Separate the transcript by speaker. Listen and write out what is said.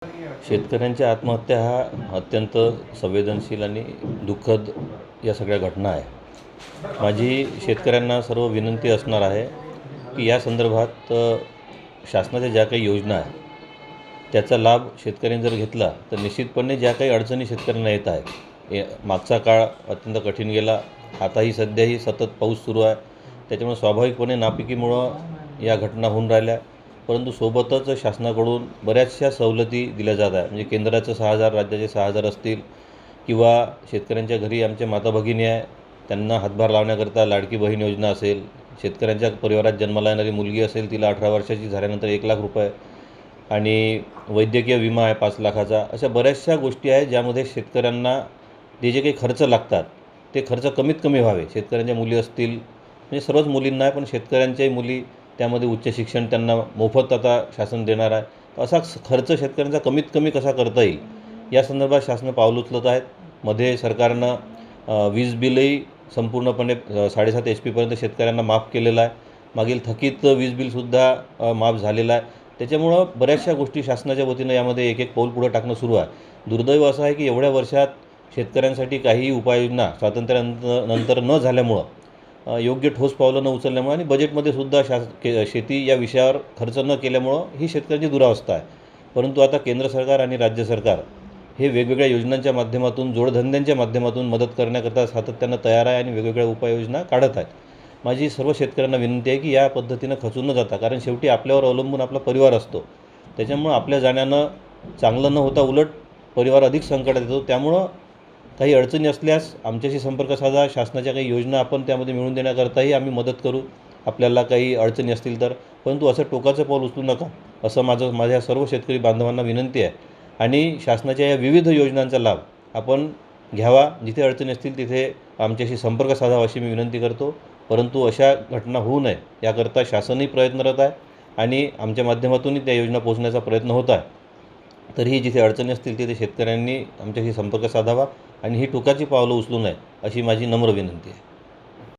Speaker 1: शेतकऱ्यांच्या आत्महत्या हा अत्यंत संवेदनशील आणि दुःखद या सगळ्या घटना आहे. माझी शेतकऱ्यांना सर्व विनंती असणार आहे की या संदर्भात शासनाच्या ज्या काही योजना आहेत त्याचा लाभ शेतकऱ्यांनी जर घेतला तर निश्चितपणे ज्या काही अडचणी शेतकऱ्यांना येत आहेत, मागचा काळ अत्यंत कठीण गेला, आताही सध्याही सतत पाऊस सुरू आहे, त्याच्यामुळे स्वाभाविकपणे नापिकीमुळं या घटना होऊन राहिल्या. परंतु सोबतच शासनाकडून बऱ्याचशा सवलती दिल्या जात आहे. म्हणजे केंद्राचं 6,000, राज्याचे 6,000 असतील किंवा शेतकऱ्यांच्या घरी आमच्या माता भगिनी आहे त्यांना हातभार लावण्याकरता लाडकी बहीण योजना असेल, शेतकऱ्यांच्या परिवारात जन्माला येणारी मुलगी असेल तिला 18 वर्षाची झाल्यानंतर 1,00,000 रुपये आणि वैद्यकीय विमा आहे 5 लाखाचा. अशा बऱ्याचशा गोष्टी आहेत ज्यामध्ये शेतकऱ्यांना जे जे काही खर्च लागतात ते खर्च कमीत कमी व्हावे. शेतकऱ्यांच्या मुली असतील, म्हणजे सर्वच मुलींना आहे, पण शेतकऱ्यांच्याही मुली त्यामध्ये उच्च शिक्षण त्यांना मोफत आता शासन देणार आहे. असा खर्च शेतकऱ्यांचा कमीत कमी कसा करता येईल या संदर्भात शासन पाऊल उचलत आहेत. मध्ये सरकारनं वीज बिलही संपूर्णपणे 7.5 HP पर्यंत शेतकऱ्यांना माफ केलेलं आहे. मागील थकीत वीज बिलसुद्धा माफ झालेलं आहे. त्याच्यामुळं बऱ्याचशा गोष्टी शासनाच्या वतीनं यामध्ये एक एक पाऊल पुढं टाकणं सुरू आहे. दुर्दैव असं आहे की एवढ्या वर्षात शेतकऱ्यांसाठी काहीही उपाययोजना स्वातंत्र्यानंतर न झाल्यामुळं, योग्य ठोस पावलं न उचलल्यामुळं आणि बजेटमध्ये सुद्धा शेती या विषयावर खर्च न केल्यामुळं ही शेतकऱ्यांची दुरावस्था आहे. परंतु आता केंद्र सरकार आणि राज्य सरकार हे वेगवेगळ्या योजनांच्या माध्यमातून, जोडधंद्यांच्या माध्यमातून मदत करण्याकरता सातत्यानं तयार आहे आणि वेगवेगळ्या उपाययोजना काढत आहेत. माझी सर्व शेतकऱ्यांना विनंती आहे की या पद्धतीनं खचून न जाता, कारण शेवटी आपल्यावर अवलंबून आपला परिवार असतो, त्याच्यामुळं आपल्या जाण्यानं चांगलं न होता उलट परिवार अधिक संकटात येतो. त्यामुळं काही अडचणी असल्यास आमच्याशी संपर्क साधा. शासनाच्या काही योजना आपण त्यामध्ये मिळवून देण्याकरताही आम्ही मदत करू आपल्याला काही अडचणी असतील तर. परंतु असं टोकाचं पाऊल उचलू नका असं माझ्या सर्व शेतकरी बांधवांना विनंती आहे. आणि शासनाच्या या विविध योजनांचा लाभ आपण घ्यावा. जिथे अडचणी असतील तिथे आमच्याशी संपर्क साधावा अशी मी विनंती करतो. परंतु अशा घटना होऊ नये याकरता शासनही प्रयत्नरत आहे आणि आमच्या माध्यमातूनही त्या योजना पोहोचण्याचा प्रयत्न होत आहे. तरीही जिथे अडचणी असतील तिथे शेतकऱ्यांनी आमच्याशी संपर्क साधावा आणि ही टोकाची पावलं उचलू नये अशी माझी नम्र विनंती आहे.